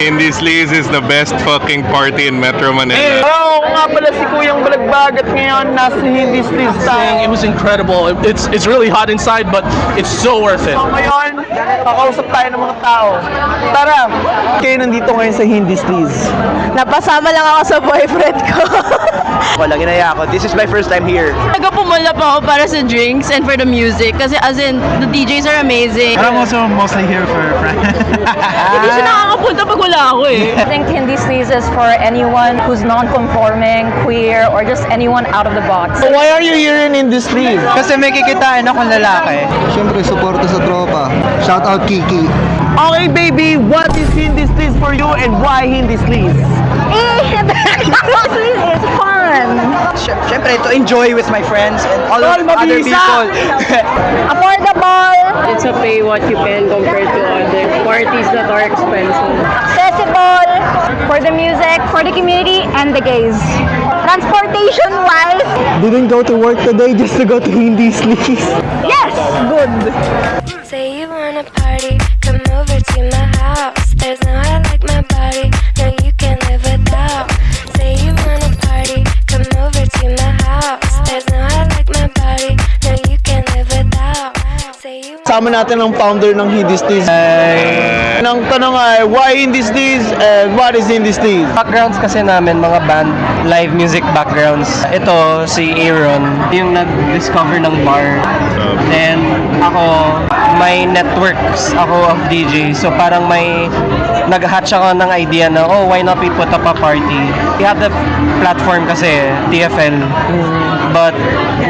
Hindi Sleaze is the best fucking party in Metro Manila. Oo nga pala si Kuyang Balagbag at ngayon nasa Hindi Sleaze tayo. It was incredible. It's really hot inside, but it's so worth it. So ngayon, kakausap tayo ng mga tao. Tara, kayo nandito ngayon sa Hindi Sleaze. Napasama lang ako sa boyfriend ko. Wala, ginaya ako. This is my first time here. Nagpumula pa ako para sa drinks and for the music. Kasi as in, the DJs are amazing. I'm also mostly here for friends. Hindi siya nakakapunta pag wala ako eh. I think Hindi Sleaze is for anyone who's non-conforming, queer, or just anyone out of the box. So why are you here in Hindi Sleaze? Kasi may kikitain akong lalaki. Siyempre, suporta sa tropa. Shout out Kiki. Okay baby, what is Hindi Sleaze for you and why Hindi Sleaze? It's fun. Siyempre, to enjoy with my friends and all of other people. Affordable. It's a pay what you can compared to other parties that are expensive. Accessible. For the music, for the community, and the gays. Transportation-wise, Didn't go to work today just to go to Hindi Sleaze. yes, good. Say you wanna party, come over to my house. There's no I like my body, no you can live without. Say you wanna party, come over to my house. There's no I like my body, no you can live without. Say you Sama natin ang founder ng Hindi Sleaze. Ang tanong ay, why Hindi Sleaze and what is Hindi Sleaze? Backgrounds kasi namin, mga band, live music backgrounds. Ito, si Aaron, yung nag-discover ng bar. Then, ako, may networks ako of DJ. So, parang may nag-hatch ako ng idea na, oh, why not we put up a party? We have the platform kasi, TFL. But,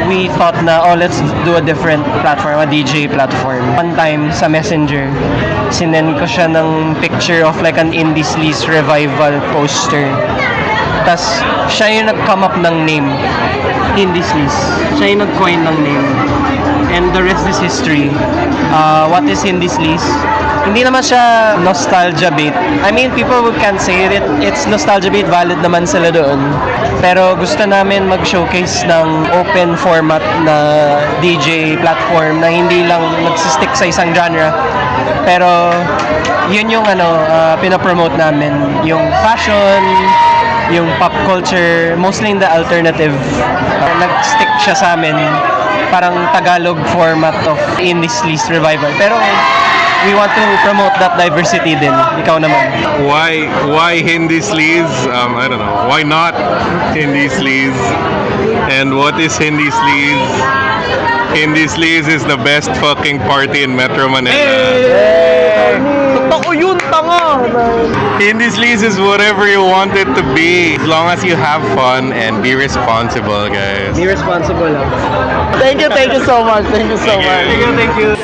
we thought na, oh, let's do a different platform, a DJ platform. One time, sa Messenger, sinend ko siya ng picture of like an Hindi Sleaze revival poster. Tas siya yung nag-come up ng name, Hindi Sleaze. Siya yung nag-coin ng name. And the rest is history. What is Hindi Sleaze? Hindi naman siya nostalgia bait. I mean, people can say it, it's nostalgia bait, valid naman sila doon. Pero gusto namin mag-showcase ng open format na DJ platform na hindi lang nagsistick sa isang genre. Pero yun yung pinapromote namin, yung fashion, yung pop culture, mostly in the alternative. Nag-stick siya sa amin, parang Tagalog format of Hindi Sleaze revival. Pero we want to promote that diversity din. Ikaw naman. Why Hindi Sleaze? I don't know. Why not Hindi Sleaze? And what is Hindi Sleaze? Hindi Sleaze is the best fucking party in Metro Manila. Tako yun, tanga! Hindi Sleaze is whatever you want it to be, as long as you have fun and be responsible, guys. Be responsible. Thank you so much. Thank you so much. Thank you.